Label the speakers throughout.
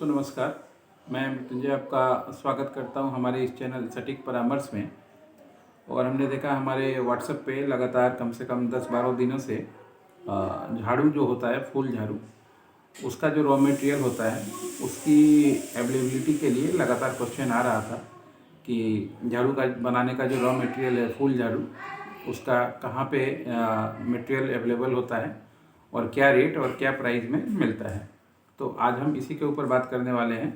Speaker 1: दोस्तों नमस्कार। मैं मृत्युंजय आपका स्वागत करता हूं हमारे इस चैनल सटीक परामर्श में। और हमने देखा हमारे व्हाट्सएप पे लगातार कम से कम 10-12 दिनों से झाड़ू जो होता है, फूल झाड़ू, उसका जो रॉ मटेरियल होता है उसकी अवेलेबिलिटी के लिए लगातार क्वेश्चन आ रहा था कि झाड़ू का बनाने का जो रॉ मटेरियल है फूल झाड़ू, उसका कहाँ पे मटेरियल अवेलेबल होता है और क्या रेट और क्या प्राइस में मिलता है। तो आज हम इसी के ऊपर बात करने वाले हैं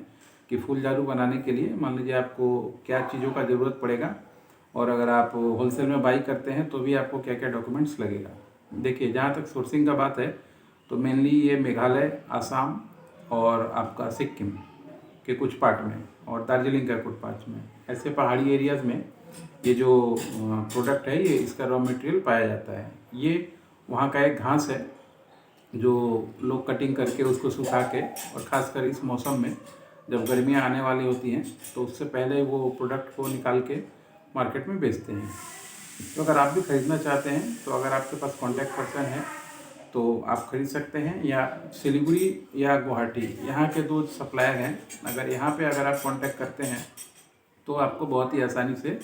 Speaker 1: कि फूल झाड़ू बनाने के लिए मान लीजिए आपको क्या चीज़ों का ज़रूरत पड़ेगा और अगर आप होलसेल में बाई करते हैं तो भी आपको क्या क्या डॉक्यूमेंट्स लगेगा। देखिए, जहाँ तक सोर्सिंग का बात है तो मेनली ये मेघालय, आसाम और आपका सिक्किम के कुछ पार्ट में और दार्जिलिंग के कुछ पार्ट में, ऐसे पहाड़ी एरियाज़ में ये जो प्रोडक्ट है, ये इसका रॉ मटेरियल पाया जाता है। ये वहाँ का एक घास है जो लोग कटिंग करके उसको सुखा के, और ख़ासकर इस मौसम में जब गर्मियाँ आने वाली होती हैं तो उससे पहले वो प्रोडक्ट को निकाल के मार्केट में बेचते हैं। तो अगर आप भी ख़रीदना चाहते हैं तो अगर आपके पास कॉन्टैक्ट पर्सन है तो आप ख़रीद सकते हैं, या सिलीगुड़ी या गुवाहाटी, यहाँ के दो सप्लायर हैं। अगर यहाँ पे अगर आप कॉन्टैक्ट करते हैं तो आपको बहुत ही आसानी से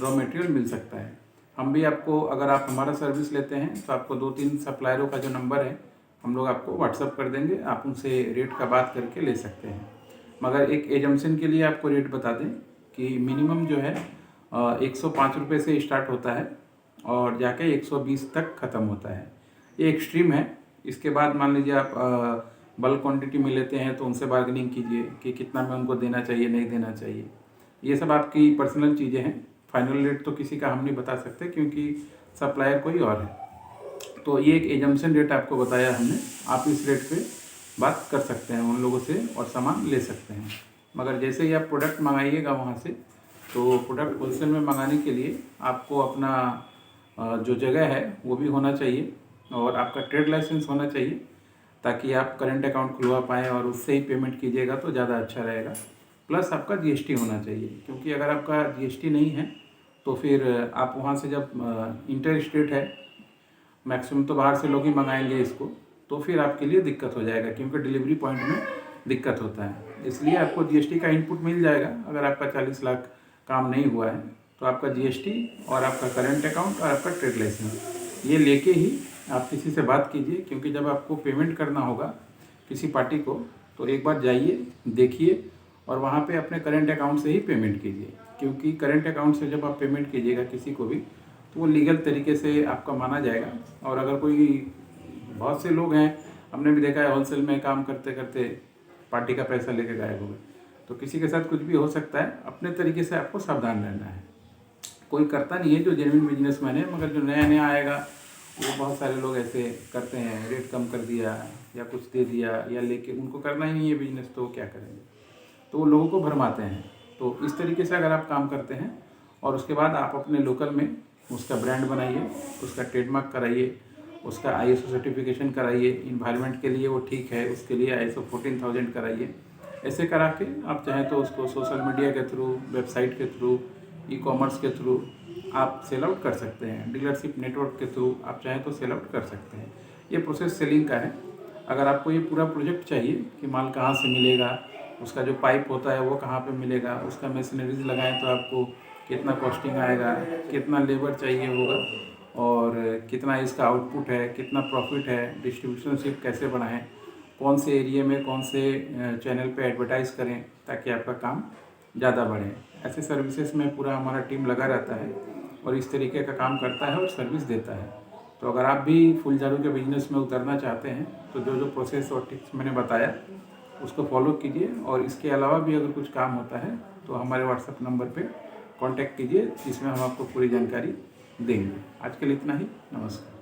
Speaker 1: रॉ मटेरियल मिल सकता है। हम भी आपको, अगर आप हमारा सर्विस लेते हैं तो आपको 2-3 सप्लायरों का जो नंबर है हम लोग आपको व्हाट्सअप कर देंगे, आप उनसे रेट का बात करके ले सकते हैं। मगर एक एजम्पशन के लिए आपको रेट बता दें कि मिनिमम जो है 105 रुपये से स्टार्ट होता है और जाके 120 तक ख़त्म होता है। ये एक्सट्रीम है। इसके बाद मान लीजिए आप बल्क क्वांटिटी में लेते हैं तो उनसे बार्गेनिंग कीजिए कि कितना में उनको देना चाहिए, नहीं देना चाहिए। ये सब आपकी पर्सनल चीज़ें हैं। फाइनल रेट तो किसी का हम नहीं बता सकते क्योंकि सप्लायर कोई और है। तो ये एक एजम्पशन रेट आपको बताया हमने, आप इस रेट पे बात कर सकते हैं उन लोगों से और सामान ले सकते हैं। मगर जैसे ही आप प्रोडक्ट मंगाइएगा वहाँ से, तो प्रोडक्ट होलसेल में मंगाने के लिए आपको अपना जो जगह है वो भी होना चाहिए और आपका ट्रेड लाइसेंस होना चाहिए, ताकि आप करेंट अकाउंट खुलवा पाएँ और उससे ही पेमेंट कीजिएगा तो ज़्यादा अच्छा रहेगा। प्लस आपका जीएसटी होना चाहिए, क्योंकि अगर आपका जीएसटी नहीं है तो फिर आप वहाँ से जब इंटर स्टेट है, मैक्सिमम तो बाहर से लोग ही मंगाएंगे इसको, तो फिर आपके लिए दिक्कत हो जाएगा क्योंकि डिलीवरी पॉइंट में दिक्कत होता है। इसलिए आपको जीएसटी का इनपुट मिल जाएगा। अगर आपका 40 लाख काम नहीं हुआ है तो आपका जीएसटी और आपका करंट अकाउंट और आपका ट्रेड लाइसेंस ये लेके ही आप किसी से बात कीजिए, क्योंकि जब आपको पेमेंट करना होगा किसी पार्टी को तो एक बार जाइए, देखिए और वहाँ पे अपने करंट अकाउंट से ही पेमेंट कीजिए, क्योंकि करंट अकाउंट से जब आप पेमेंट कीजिएगा किसी को भी तो वो लीगल तरीके से आपका माना जाएगा। और अगर कोई, बहुत से लोग हैं, हमने भी देखा है होलसेल में काम करते करते पार्टी का पैसा लेके गायब हो गए, तो किसी के साथ कुछ भी हो सकता है। अपने तरीके से आपको सावधान रहना है। कोई करता नहीं है जो जेन्युइन बिजनेसमैन है, मगर जो नया नया आएगा वो बहुत सारे लोग ऐसे करते हैं, रेट कम कर दिया या कुछ दे दिया या लेके, उनको करना ही नहीं है बिजनेस तो क्या करेंगे, तो वो लोगों को भरमाते हैं। तो इस तरीके से अगर आप काम करते हैं और उसके बाद आप अपने लोकल में उसका ब्रांड बनाइए, उसका ट्रेडमार्क कराइए, उसका आईएसओ सर्टिफिकेशन कराइए, इन्वायरमेंट के लिए वो ठीक है उसके लिए आईएसओ 14000 कराइए। ऐसे करा के आप चाहें तो उसको सोशल मीडिया के थ्रू, वेबसाइट के थ्रू, ई कॉमर्स के थ्रू आप सेल आउट कर सकते हैं। डीलरशिप नेटवर्क के थ्रू आप चाहें तो सेल आउट कर सकते हैं। ये प्रोसेस सेलिंग का है। अगर आपको ये पूरा प्रोजेक्ट चाहिए कि माल कहाँ से मिलेगा, उसका जो पाइप होता है वो कहाँ पे मिलेगा, उसका मशीनरीज लगाएं तो आपको कितना कॉस्टिंग आएगा, कितना लेबर चाहिए होगा और कितना इसका आउटपुट है, कितना प्रॉफिट है, डिस्ट्रीब्यूशनशिप कैसे बढ़ाएं, कौन से एरिया में कौन से चैनल पे एडवर्टाइज़ करें ताकि आपका काम ज़्यादा बढ़े। ऐसे सर्विसेज में पूरा हमारा टीम लगा रहता है और इस तरीके का काम करता है और सर्विस देता है। तो अगर आप भी फूल झाड़ू के बिजनेस में उतरना चाहते हैं तो जो जो प्रोसेस और टिप्स मैंने बताया उसको फॉलो कीजिए, और इसके अलावा भी अगर कुछ काम होता है तो हमारे व्हाट्सएप नंबर पे कांटेक्ट कीजिए, जिसमें हम आपको पूरी जानकारी देंगे। आज के लिए इतना ही। नमस्कार।